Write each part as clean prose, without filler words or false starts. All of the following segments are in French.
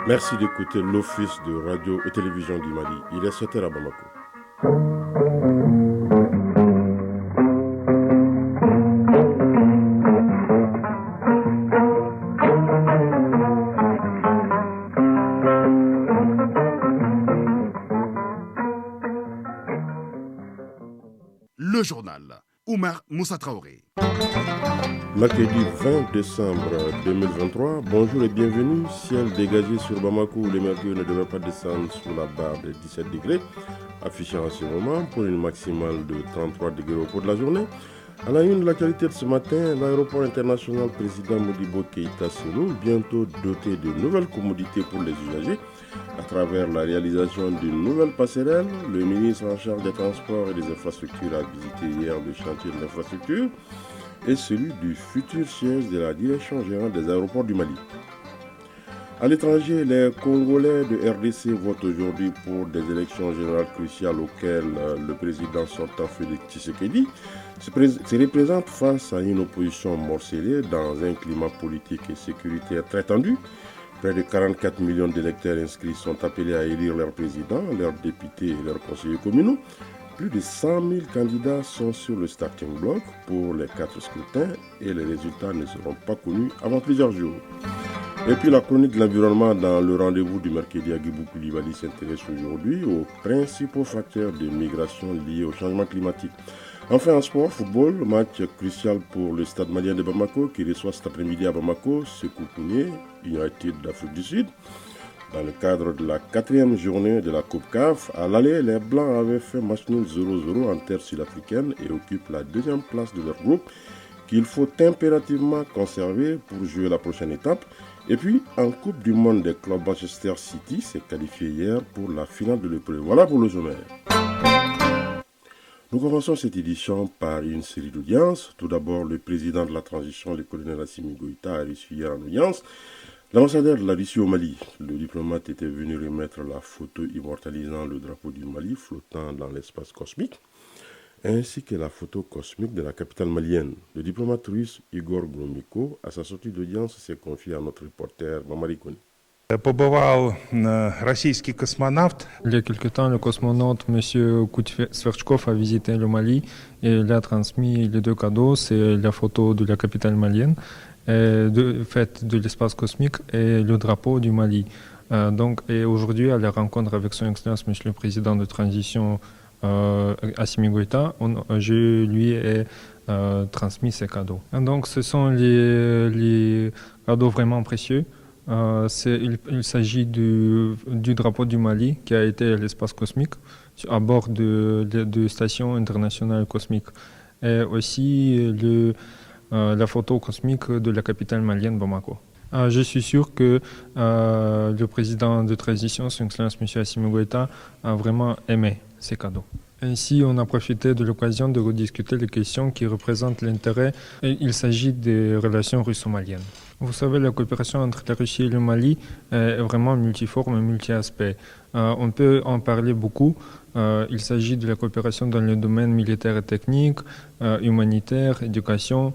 Merci d'écouter l'Office de radio et télévision du Mali. Il est 7h à Bamako. Le journal. Oumar Moussa Traoré. Mercredi 20 décembre 2023, bonjour et bienvenue. Ciel dégagé sur Bamako où les mercure ne devrait pas descendre sous la barre des 17 degrés, affiché en ce moment pour une maximale de 33 degrés au cours de la journée. À la une de l'actualité de ce matin, l'aéroport international président Modibo Keïta Selou, bientôt doté de nouvelles commodités pour les usagers. À travers la réalisation d'une nouvelle passerelle, le ministre en charge des transports et des infrastructures a visité hier le chantier de l'infrastructure et celui du futur siège de la direction générale des aéroports du Mali. À l'étranger, les Congolais de RDC votent aujourd'hui pour des élections générales cruciales auxquelles le président sortant Félix Tshisekedi se représente face à une opposition morcelée dans un climat politique et sécuritaire très tendu. Près de 44 millions d'électeurs inscrits sont appelés à élire leur président, leurs députés et leurs conseillers communaux. Plus de 100 000 candidats sont sur le starting block pour les 4 scrutins et les résultats ne seront pas connus avant plusieurs jours. Et puis la chronique de l'environnement dans le rendez-vous du mercredi à Guibou Koulibaly s'intéresse aujourd'hui aux principaux facteurs de migration liés au changement climatique. Enfin en sport, football, match crucial pour le stade malien de Bamako qui reçoit cet après-midi à Bamako Sékou Touré, United d'Afrique du Sud. Dans le cadre de la 4e journée de la Coupe CAF, à l'aller, les Blancs avaient fait match nul 0-0 en terre sud-africaine et occupent la 2e place de leur groupe qu'il faut impérativement conserver pour jouer la prochaine étape. Et puis, en Coupe du Monde des clubs, Manchester City s'est qualifié hier pour la finale de l'épreuve. Voilà pour le sommaire. Nous commençons cette édition par une série d'audiences. Tout d'abord, le président de la transition, le colonel Assimi Goïta, a reçu hier en audience l'ambassadeur de la Russie au Mali. Le diplomate était venu remettre la photo immortalisant le drapeau du Mali flottant dans l'espace cosmique, ainsi que la photo cosmique de la capitale malienne. Le diplomate russe Igor Gromyko, à sa sortie d'audience, s'est confié à notre reporter Mamari Koni. Побывал российский космонавт. Il y a quelque temps, le cosmonaute M. Sverchkov a visité le Mali et il a transmis les 2 cadeaux. C'est la photo de la capitale malienne, faite de l'espace cosmique, et le drapeau du Mali. Et aujourd'hui, à la rencontre avec son Excellence, M. le Président de transition Assimi Goïta, je lui ai transmis ces cadeaux. Donc, ce sont les cadeaux vraiment précieux. Il s'agit du drapeau du Mali qui a été à l'espace cosmique à bord de station internationale cosmique et aussi la photo cosmique de la capitale malienne Bamako. Je suis sûr que le président de transition, son Excellence M. Assimi Goïta, a vraiment aimé ces cadeaux. Ainsi, on a profité de l'occasion de rediscuter les questions qui représentent l'intérêt. Il s'agit des relations russo-maliennes. Vous savez, la coopération entre la Russie et le Mali est vraiment multiforme et multi-aspect. On peut en parler beaucoup. Il s'agit de la coopération dans le domaine militaire et technique, humanitaire, éducation.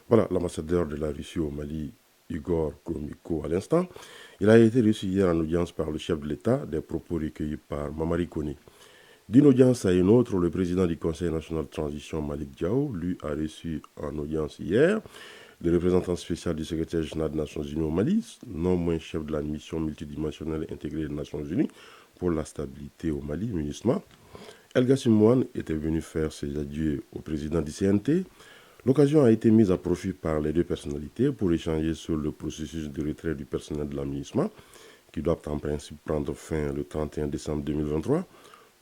Voilà l'ambassadeur de la Russie au Mali, Igor Gromyko, à l'instant. Il a été reçu hier en audience par le chef de l'État, des propos recueillis par Mamari Koni. D'une audience à une autre, le président du Conseil national de transition, Malik Diaw, lui a reçu en audience hier le représentant spécial du secrétaire général des Nations Unies au Mali, non moins chef de la mission multidimensionnelle intégrée des Nations Unies pour la stabilité au Mali, MINUSMA. El Gassimouane était venu faire ses adieux au président du CNT. L'occasion a été mise à profit par les 2 personnalités pour échanger sur le processus de retrait du personnel de la MINUSMA, qui doit en principe prendre fin le 31 décembre 2023.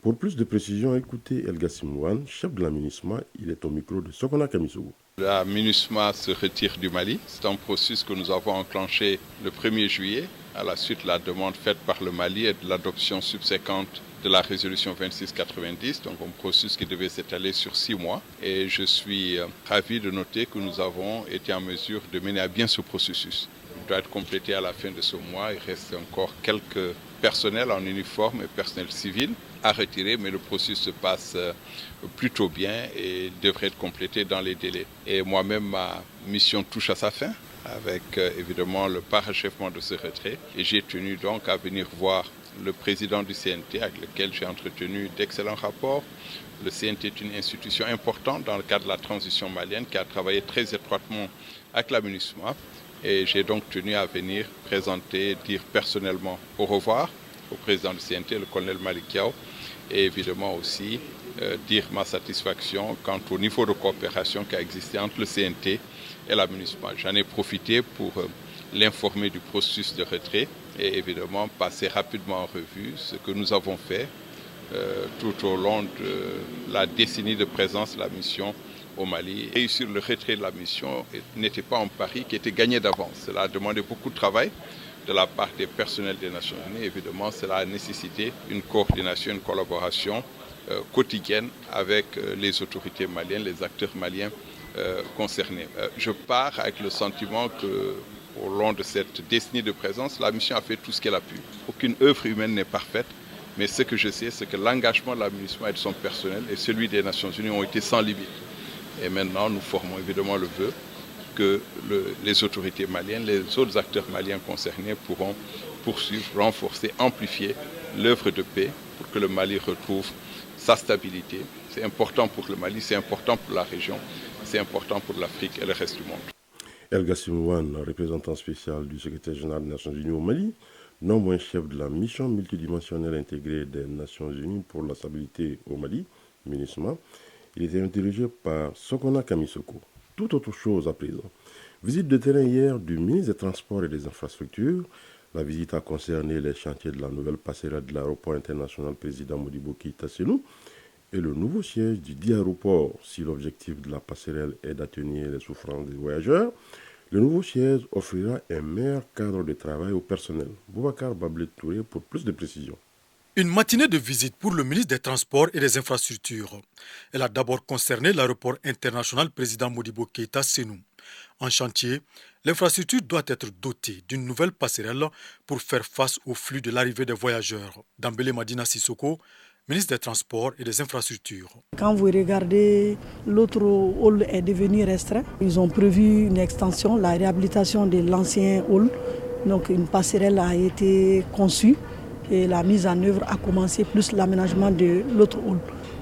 Pour plus de précisions, écoutez El Gassimouane, chef de la MINUSMA. Il est au micro de Sokona Kamisogo. La MINUSMA se retire du Mali. C'est un processus que nous avons enclenché le 1er juillet, à la suite de la demande faite par le Mali et de l'adoption subséquente de la résolution 2690, donc un processus qui devait s'étaler sur 6 mois. Et je suis ravi de noter que nous avons été en mesure de mener à bien ce processus. Il doit être complété à la fin de ce mois. Il reste encore quelques personnels en uniforme et personnel civil à retirer, mais le processus se passe plutôt bien et devrait être complété dans les délais. Et moi-même, ma mission touche à sa fin. avec évidemment le parachèvement de ce retrait. Et j'ai tenu donc à venir voir le président du CNT avec lequel j'ai entretenu d'excellents rapports. Le CNT est une institution importante dans le cadre de la transition malienne qui a travaillé très étroitement avec la MINUSMA. Et j'ai donc tenu à venir présenter, dire personnellement au revoir au président du CNT, le colonel Malick Diaw, et évidemment aussi dire ma satisfaction quant au niveau de coopération qui a existé entre le CNT et la MINUSMA. J'en ai profité pour l'informer du processus de retrait et évidemment passer rapidement en revue ce que nous avons fait tout au long de la décennie de présence de la mission au Mali. Réussir le retrait de la mission n'était pas un pari qui était gagné d'avance. Cela a demandé beaucoup de travail de la part des personnels des Nations Unies. Évidemment, cela a nécessité une coordination, une collaboration quotidienne avec les autorités maliennes, les acteurs maliens concernés. Je pars avec le sentiment qu'au long de cette décennie de présence, la mission a fait tout ce qu'elle a pu. Aucune œuvre humaine n'est parfaite, mais ce que je sais, c'est que l'engagement de la MINUSMA et de son personnel et celui des Nations Unies ont été sans limite. Et maintenant, nous formons évidemment le vœu que les autorités maliennes, les autres acteurs maliens concernés pourront poursuivre, renforcer, amplifier l'œuvre de paix pour que le Mali retrouve sa stabilité. C'est important pour le Mali, c'est important pour la région, c'est important pour l'Afrique et le reste du monde. El Gassimouane, représentant spécial du secrétaire général des Nations Unies au Mali, nombre un chef de la mission multidimensionnelle intégrée des Nations Unies pour la stabilité au Mali, MINUSMA. Il était interrogé par Sokona Kamisoko. Tout autre chose à présent. Visite de terrain hier du ministre des Transports et des Infrastructures. La visite a concerné les chantiers de la nouvelle passerelle de l'aéroport international président Modibo Keïta Sénou et le nouveau siège du dit aéroport. Si l'objectif de la passerelle est d'atténuer les souffrances des voyageurs, le nouveau siège offrira un meilleur cadre de travail au personnel. Boubacar Bablé Touré pour plus de précisions. Une matinée de visite pour le ministre des Transports et des Infrastructures. Elle a d'abord concerné l'aéroport international président Modibo Keïta Sénou. En chantier, l'infrastructure doit être dotée d'une nouvelle passerelle pour faire face au flux de l'arrivée des voyageurs. Dambélé Madina Sissoko, ministre des Transports et des Infrastructures. Quand vous regardez, l'autre hall est devenu restreint. Ils ont prévu une extension, la réhabilitation de l'ancien hall. Donc une passerelle a été conçue et la mise en œuvre a commencé, plus l'aménagement de l'autre hall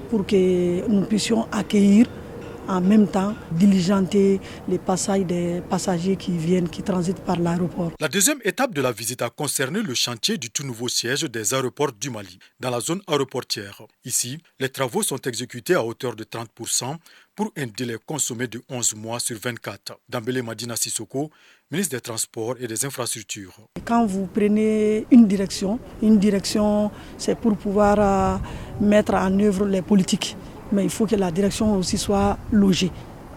pour que nous puissions accueillir en même temps diligenter les passages des passagers qui transitent par l'aéroport. La deuxième étape de la visite a concerné le chantier du tout nouveau siège des aéroports du Mali, dans la zone aéroportière. Ici, les travaux sont exécutés à hauteur de 30% pour un délai consommé de 11 mois sur 24. Dambélé Madina Sissoko, ministre des Transports et des Infrastructures. Quand vous prenez une direction, c'est pour pouvoir mettre en œuvre les politiques. Mais il faut que la direction aussi soit logée.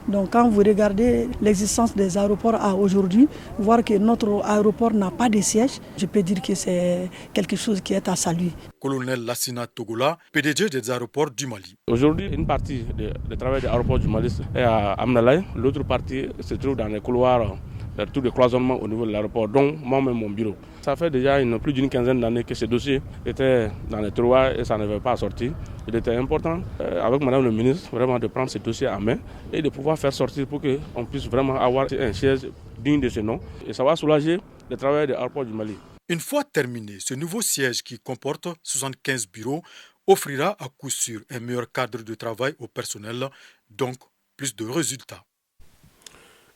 Donc quand vous regardez l'existence des aéroports à aujourd'hui, voir que notre aéroport n'a pas de siège, je peux dire que c'est quelque chose qui est à saluer. Colonel Lassina Togola, PDG des aéroports du Mali. Aujourd'hui, une partie du travail des aéroports du Mali est à Amnalaï, l'autre partie se trouve dans les couloirs vers tous les cloisonnements au niveau de l'aéroport, dont moi-même mon bureau. Ça fait déjà plus d'une quinzaine d'années que ce dossier était dans les tiroirs et ça n'avait pas sorti. Il était important, avec Madame le ministre, vraiment de prendre ce dossier en main et de pouvoir faire sortir pour qu'on puisse vraiment avoir un siège digne de ce nom. Et ça va soulager le travail des aéroports du Mali. Une fois terminé, ce nouveau siège qui comporte 75 bureaux offrira à coup sûr un meilleur cadre de travail au personnel, donc plus de résultats.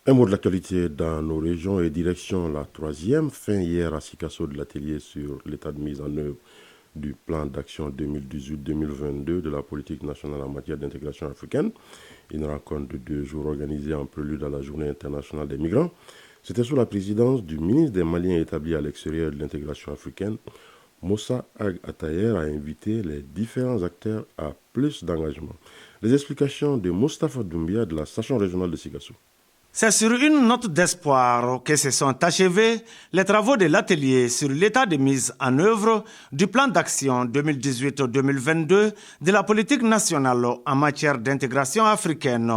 Un mot de l'actualité dans nos régions et direction la troisième fin hier à Sikasso de l'atelier sur l'état de mise en œuvre du plan d'action 2018-2022 de la politique nationale en matière d'intégration africaine. Une rencontre de 2 jours organisée en prélude à la journée internationale des migrants. C'était sous la présidence du ministre des Maliens établi à l'extérieur de l'intégration africaine. Moussa Ag Atayer a invité les différents acteurs à plus d'engagement. Les explications de Moustapha Doumbia de la station régionale de Sikasso. C'est sur une note d'espoir que se sont achevés les travaux de l'atelier sur l'état de mise en œuvre du plan d'action 2018-2022 de la politique nationale en matière d'intégration africaine.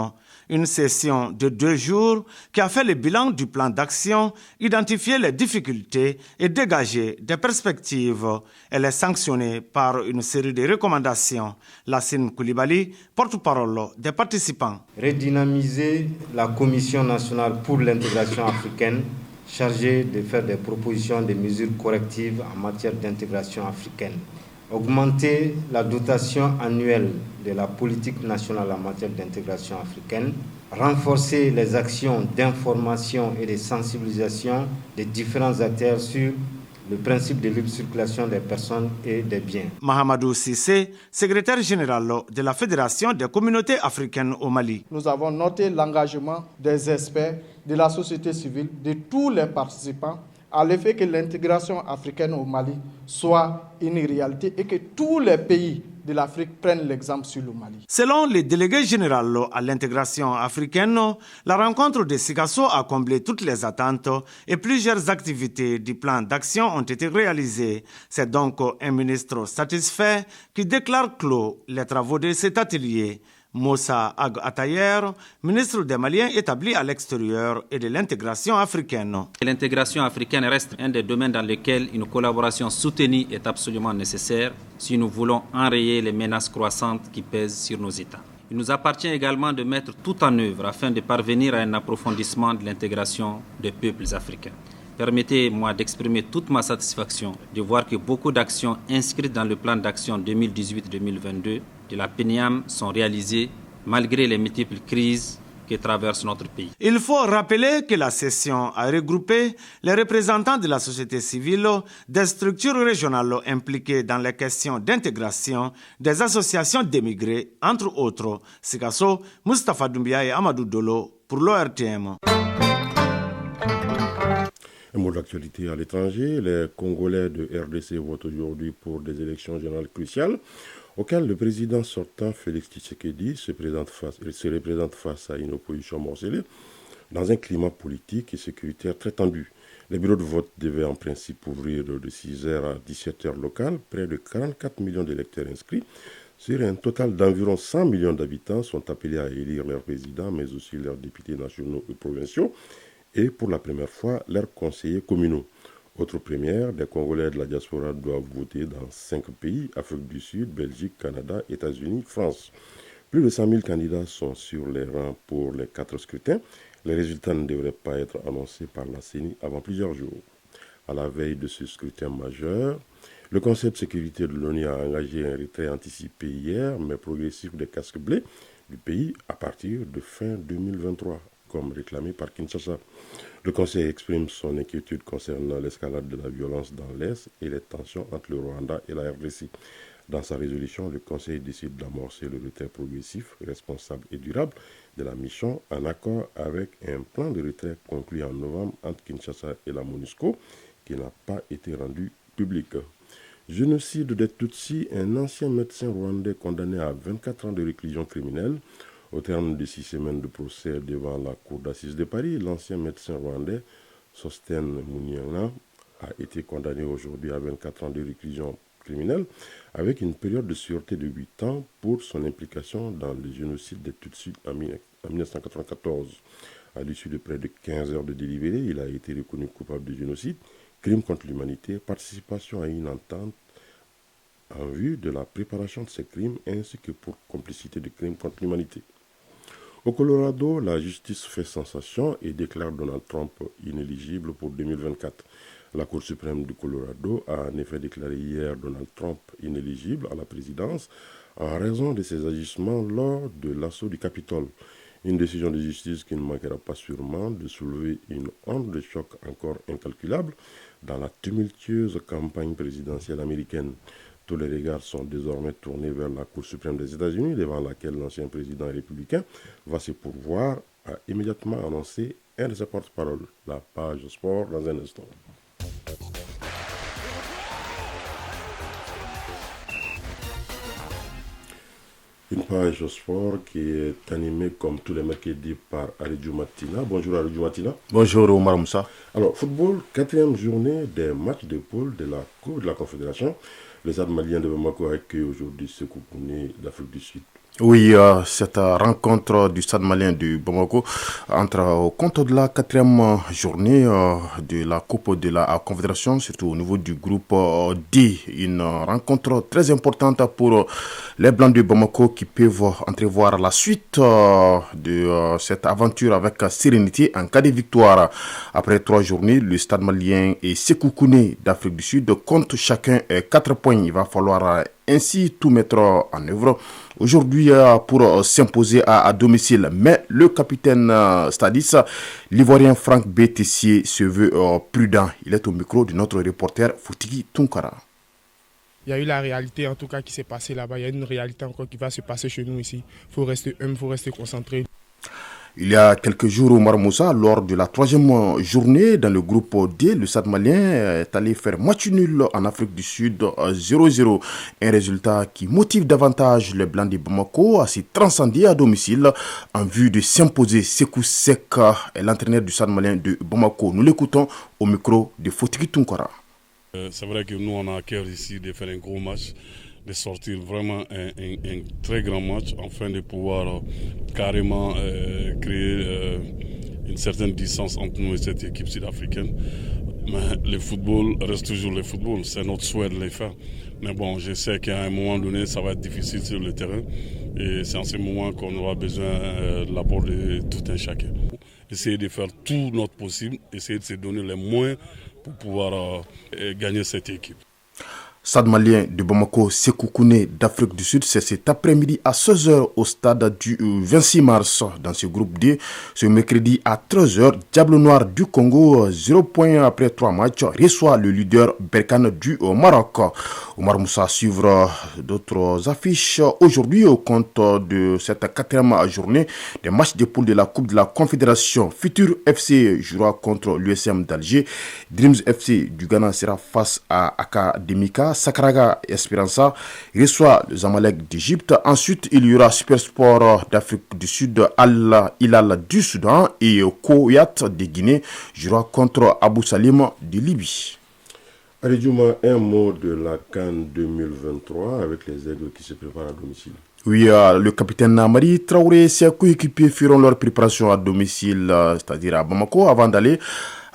Une session de 2 jours qui a fait le bilan du plan d'action, identifié les difficultés et dégagé des perspectives. Elle est sanctionnée par une série de recommandations. Lassine Koulibaly, porte-parole des participants. Redynamiser la Commission nationale pour l'intégration africaine chargée de faire des propositions de mesures correctives en matière d'intégration africaine. Augmenter la dotation annuelle de la politique nationale en matière d'intégration africaine, renforcer les actions d'information et de sensibilisation des différents acteurs sur le principe de libre circulation des personnes et des biens. Mahamadou Sissé, secrétaire général de la Fédération des communautés africaines au Mali. Nous avons noté l'engagement des experts, de la société civile, de tous les participants à l'effet que l'intégration africaine au Mali soit une réalité et que tous les pays de l'Afrique prennent l'exemple sur le Mali. Selon le délégué général à l'intégration africaine, la rencontre de Sikasso a comblé toutes les attentes et plusieurs activités du plan d'action ont été réalisées. C'est donc un ministre satisfait qui déclare clos les travaux de cet atelier. Moussa Ag Atayer, ministre des Maliens établi à l'extérieur et de l'intégration africaine. L'intégration africaine reste un des domaines dans lesquels une collaboration soutenue est absolument nécessaire si nous voulons enrayer les menaces croissantes qui pèsent sur nos États. Il nous appartient également de mettre tout en œuvre afin de parvenir à un approfondissement de l'intégration des peuples africains. Permettez-moi d'exprimer toute ma satisfaction de voir que beaucoup d'actions inscrites dans le plan d'action 2018-2022 de la PNIAM sont réalisées malgré les multiples crises que traverse notre pays. Il faut rappeler que la session a regroupé les représentants de la société civile, des structures régionales impliquées dans les questions d'intégration, des associations d'émigrés, entre autres. Sikasso, Moustapha Doumbia et Amadou Dolo pour l'ORTM. Un mot d'actualité à l'étranger, les Congolais de RDC votent aujourd'hui pour des élections générales cruciales auxquelles le président sortant Félix Tshisekedi se représente face à une opposition morcelée dans un climat politique et sécuritaire très tendu. Les bureaux de vote devaient en principe ouvrir de 6h à 17h locales. Près de 44 millions d'électeurs inscrits sur un total d'environ 100 millions d'habitants sont appelés à élire leur président, mais aussi leurs députés nationaux et provinciaux, et pour la première fois, leurs conseillers communaux. Autre première, des Congolais de la diaspora doivent voter dans 5 pays, Afrique du Sud, Belgique, Canada, États-Unis, France. Plus de 100 000 candidats sont sur les rangs pour les 4 scrutins. Les résultats ne devraient pas être annoncés par la CENI avant plusieurs jours. À la veille de ce scrutin majeur, le Conseil de sécurité de l'ONU a engagé un retrait anticipé hier, mais progressif des casques bleus du pays à partir de fin 2023. Comme réclamé par Kinshasa. Le Conseil exprime son inquiétude concernant l'escalade de la violence dans l'Est et les tensions entre le Rwanda et la RDC. Dans sa résolution, le Conseil décide d'amorcer le retrait progressif, responsable et durable de la mission en accord avec un plan de retrait conclu en novembre entre Kinshasa et la MONUSCO qui n'a pas été rendu public. Génocide des Tutsis, un ancien médecin rwandais condamné à 24 ans de réclusion criminelle. Au terme de 6 semaines de procès devant la cour d'assises de Paris, l'ancien médecin rwandais Sosten Munyana a été condamné aujourd'hui à 24 ans de réclusion criminelle avec une période de sûreté de 8 ans pour son implication dans le génocide des Tutsis en 1994. À l'issue de près de 15 heures de délibéré, il a été reconnu coupable de génocide, crime contre l'humanité, participation à une entente en vue de la préparation de ces crimes ainsi que pour complicité de crimes contre l'humanité. Au Colorado, la justice fait sensation et déclare Donald Trump inéligible pour 2024. La Cour suprême du Colorado a en effet déclaré hier Donald Trump inéligible à la présidence en raison de ses agissements lors de l'assaut du Capitole. Une décision de justice qui ne manquera pas sûrement de soulever une onde de choc encore incalculable dans la tumultueuse campagne présidentielle américaine. Tous les regards sont désormais tournés vers la Cour suprême des États-Unis, devant laquelle l'ancien président républicain va se pourvoir à immédiatement annoncer un de ses porte-paroles. La page sport dans un instant. Une page sport qui est animée comme tous les mercredis par Aridjou Matina. Bonjour Aridjou Matina. Bonjour Omar Moussa. Alors, football, 4e journée des matchs de poule de la Coupe de la Confédération. Les Stade malien de Bamako accueillent aujourd'hui ce Koukouni d'Afrique du Sud. Oui, cette rencontre du Stade malien de Bamako entre au compte de la 4e journée de la Coupe de la Confédération, surtout au niveau du groupe D. Une rencontre très importante pour les Blancs de Bamako qui peuvent entrevoir la suite de cette aventure avec sérénité en cas de victoire. Après 3 journées, le Stade malien et Sékou Kouné d'Afrique du Sud comptent chacun 4 points. Il va falloir ainsi tout mettre en œuvre aujourd'hui pour s'imposer à domicile. Mais le capitaine Stadis, l'Ivoirien Franck Bétessier, se veut prudent. Il est au micro de notre reporter Foutiki Tunkara. Il y a eu la réalité en tout cas qui s'est passée là-bas. Il y a une réalité encore qui va se passer chez nous ici. Il faut rester humble, il faut rester concentré. Il y a quelques jours, Omar Moussa, lors de la 3e journée dans le groupe D, le Stade malien est allé faire match nul en Afrique du Sud 0-0. Un résultat qui motive davantage les Blancs de Bamako à s'y transcender à domicile en vue de s'imposer. Sékou Sek est l'entraîneur du Stade malien de Bamako. Nous l'écoutons au micro de Fotiki Tunkara. C'est vrai que nous, on a à cœur ici de faire un gros match, de sortir vraiment un très grand match afin de pouvoir carrément créer une certaine distance entre nous et cette équipe sud-africaine. Mais le football reste toujours le football, c'est notre souhait de le faire. Mais bon, je sais qu'à un moment donné, ça va être difficile sur le terrain et c'est en ce moment qu'on aura besoin de l'apport de tout un chacun. Essayer de faire tout notre possible, essayer de se donner les moyens pour pouvoir gagner cette équipe. Stade malien de Bamako, Sékou Kouné d'Afrique du Sud, c'est cet après-midi à 16h au stade du 26 mars. Dans ce groupe D, ce mercredi à 13h, Diable Noir du Congo, 0 points après 3 matchs, reçoit le leader Berkane du Maroc. Omar Moussa suivre d'autres affiches aujourd'hui au compte de cette 4e journée des matchs de poule de la Coupe de la Confédération. Futur FC jouera contre l'USM d'Alger. Dreams FC du Ghana sera face à Academica. Sakraga Esperança reçoit le Zamalek d'Égypte. Ensuite, il y aura Super Sport d'Afrique du Sud, Al Hilal du Soudan et Koyat de Guinée jouera contre Abu Salim de Libye. Allez, Djouma, un mot de la CAN 2023 avec les aigles qui se préparent à domicile. Oui, le capitaine Namari Traoré et ses coéquipiers feront leur préparation à domicile, c'est-à-dire à Bamako, avant d'aller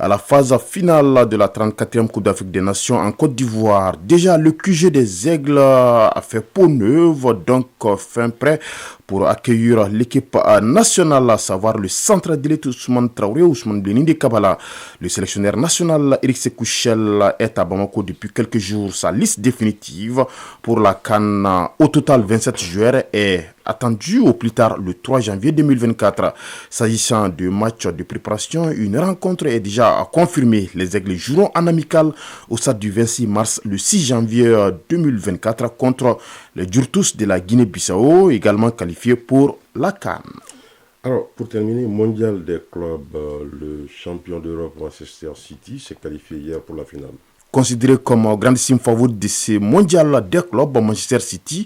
à la phase finale de la 34e Coupe d'Afrique des Nations en Côte d'Ivoire. Déjà, le QG des Aigles a fait peau neuve, donc fin prêt pour accueillir l'équipe nationale, à savoir le centre d'élite Ousmane Traoré, Ousmane Bleni de Kabala. Le sélectionneur national Eric Sekouchel est à Bamako depuis quelques jours. Sa liste définitive pour la CAN, au total 27 joueurs, est attendue au plus tard le 3 janvier 2024. S'agissant du match de préparation, une rencontre est déjà confirmée. Les Aigles joueront en amical au stade du 26 mars le 6 janvier 2024 contre les Djurtous de la Guinée-Bissau, également qualifiés pour la CAN. Alors, pour terminer, mondial des clubs, le champion d'Europe Manchester City s'est qualifié hier pour la finale. Considéré comme grandissime favori de ce mondial des clubs, Manchester City,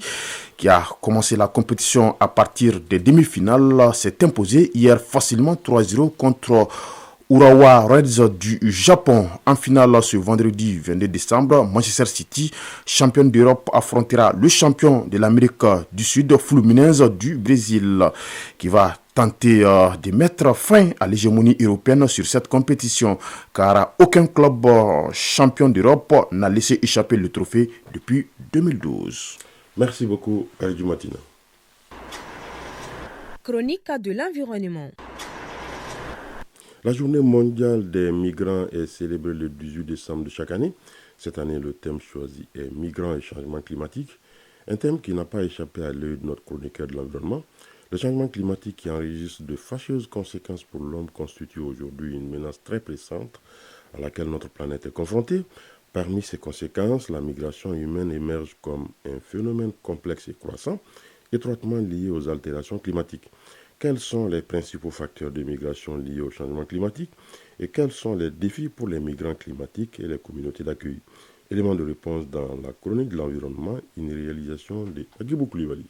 qui a commencé la compétition à partir des demi-finales, s'est imposé hier facilement 3-0 contre Urawa Reds du Japon. En finale, ce vendredi 22 décembre, Manchester City, champion d'Europe, affrontera le champion de l'Amérique du Sud, Fluminense du Brésil, qui va tenter de mettre fin à l'hégémonie européenne sur cette compétition, car aucun club champion d'Europe n'a laissé échapper le trophée depuis 2012. Merci beaucoup, Aïdou Matina. Chronique de l'environnement. La journée mondiale des migrants est célébrée le 18 décembre de chaque année. Cette année, le thème choisi est migrants et changement climatique, un thème qui n'a pas échappé à l'œil de notre chroniqueur de l'environnement. Le changement climatique qui enregistre de fâcheuses conséquences pour l'homme constitue aujourd'hui une menace très pressante à laquelle notre planète est confrontée. Parmi ces conséquences, la migration humaine émerge comme un phénomène complexe et croissant, étroitement lié aux altérations climatiques. Quels sont les principaux facteurs de migration liés au changement climatique et quels sont les défis pour les migrants climatiques et les communautés d'accueil? Élément de réponse dans la chronique de l'environnement, une réalisation de Agibou Koulibaly.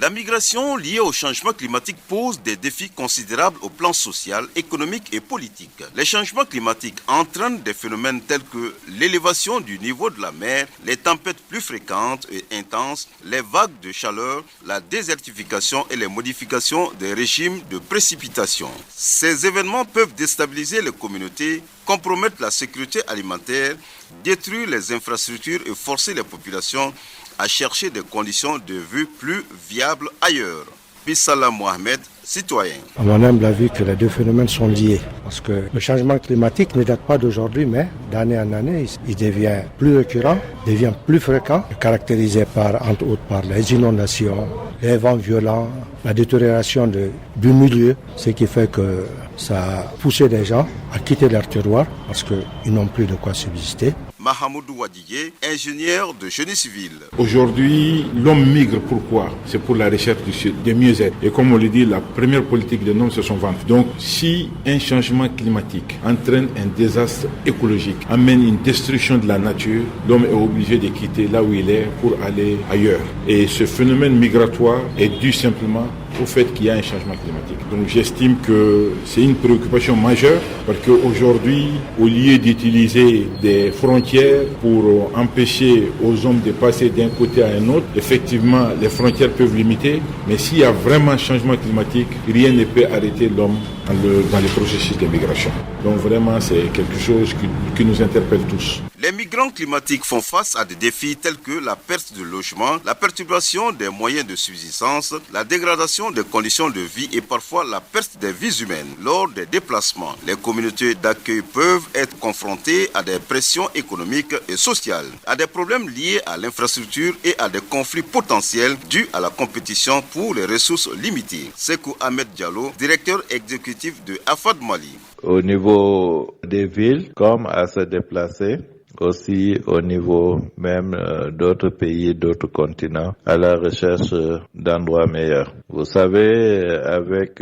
La migration liée au changement climatique pose des défis considérables au plan social, économique et politique. Les changements climatiques entraînent des phénomènes tels que l'élévation du niveau de la mer, les tempêtes plus fréquentes et intenses, les vagues de chaleur, la désertification et les modifications des régimes de précipitation. Ces événements peuvent déstabiliser les communautés, compromettre la sécurité alimentaire, détruire les infrastructures et forcer les populations à chercher des conditions de vie plus viables ailleurs. Bissala Mohamed, citoyen. À mon humble avis que les deux phénomènes sont liés, parce que le changement climatique ne date pas d'aujourd'hui, mais d'année en année, il devient plus récurrent, devient plus fréquent, caractérisé entre autres par les inondations, les vents violents, la détérioration du milieu, ce qui fait que ça a poussé les gens à quitter leur terroir parce qu'ils n'ont plus de quoi subsister. Mahamoudou Wadiye, ingénieur de génie civil. Aujourd'hui, l'homme migre. Pourquoi? C'est pour la recherche de mieux-être. Et comme on le dit, la première politique de l'homme, c'est son ventre. Donc, si un changement climatique entraîne un désastre écologique, amène une destruction de la nature, l'homme est obligé de quitter là où il est pour aller ailleurs. Et ce phénomène migratoire est dû simplement au fait qu'il y a un changement climatique. Donc j'estime que c'est une préoccupation majeure parce qu'aujourd'hui, au lieu d'utiliser des frontières pour empêcher aux hommes de passer d'un côté à un autre, effectivement, les frontières peuvent limiter, mais s'il y a vraiment un changement climatique, rien ne peut arrêter l'homme dans le processus de migration. Donc vraiment, c'est quelque chose qui nous interpelle tous. Les migrants climatiques font face à des défis tels que la perte de logement, la perturbation des moyens de subsistance, la dégradation des conditions de vie et parfois la perte des vies humaines. Lors des déplacements, les communautés d'accueil peuvent être confrontées à des pressions économiques et sociales, à des problèmes liés à l'infrastructure et à des conflits potentiels dus à la compétition pour les ressources limitées. Sekou Ahmed Diallo, directeur exécutif de AFAD Mali. Au niveau des villes, comme à se déplacer, aussi au niveau même d'autres pays, d'autres continents, à la recherche d'endroits meilleurs. Vous savez, avec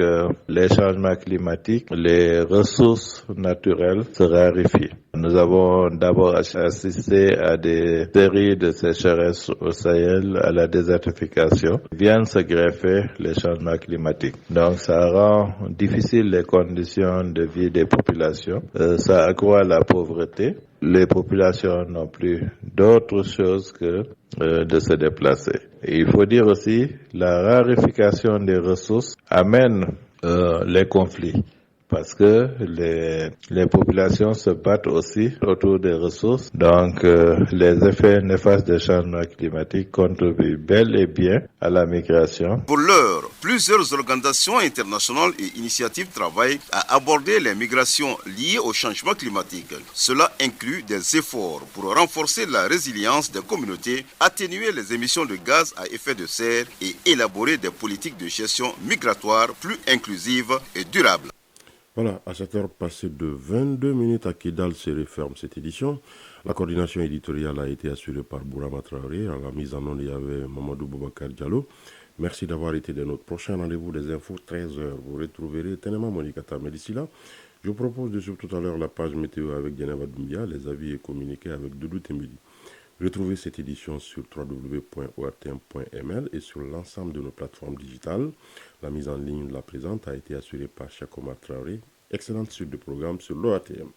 les changements climatiques, les ressources naturelles se raréfient. Nous avons d'abord assisté à des séries de sécheresses au Sahel, à la désertification. Viennent se greffer les changements climatiques. Donc ça rend difficile les conditions de vie des populations. Ça accroît la pauvreté. Les populations n'ont plus d'autre chose que de se déplacer. Et il faut dire aussi, la raréfaction des ressources amène les conflits. Parce que les populations se battent aussi autour des ressources. Donc, les effets néfastes des changements climatiques contribuent bel et bien à la migration. Pour l'heure, plusieurs organisations internationales et initiatives travaillent à aborder les migrations liées au changement climatique. Cela inclut des efforts pour renforcer la résilience des communautés, atténuer les émissions de gaz à effet de serre et élaborer des politiques de gestion migratoire plus inclusives et durables. Voilà, à cette heure passée de 22 minutes à Kidal se referme cette édition. La coordination éditoriale a été assurée par Bourama Traoré. À la mise en onde, il y avait Mamadou Boubacar Diallo. Merci d'avoir été de notre prochain rendez-vous des infos 13h. Vous retrouverez Tenema Monikata. Mais d'ici là, je vous propose de suivre tout à l'heure la page météo avec Diana Doumbia, les avis et communiqués avec Doudou Temili. Retrouvez cette édition sur www.ortm.ml et sur l'ensemble de nos plateformes digitales. La mise en ligne de la présente a été assurée par Chakoma Traoré. Excellente suite de programme sur l'OATM.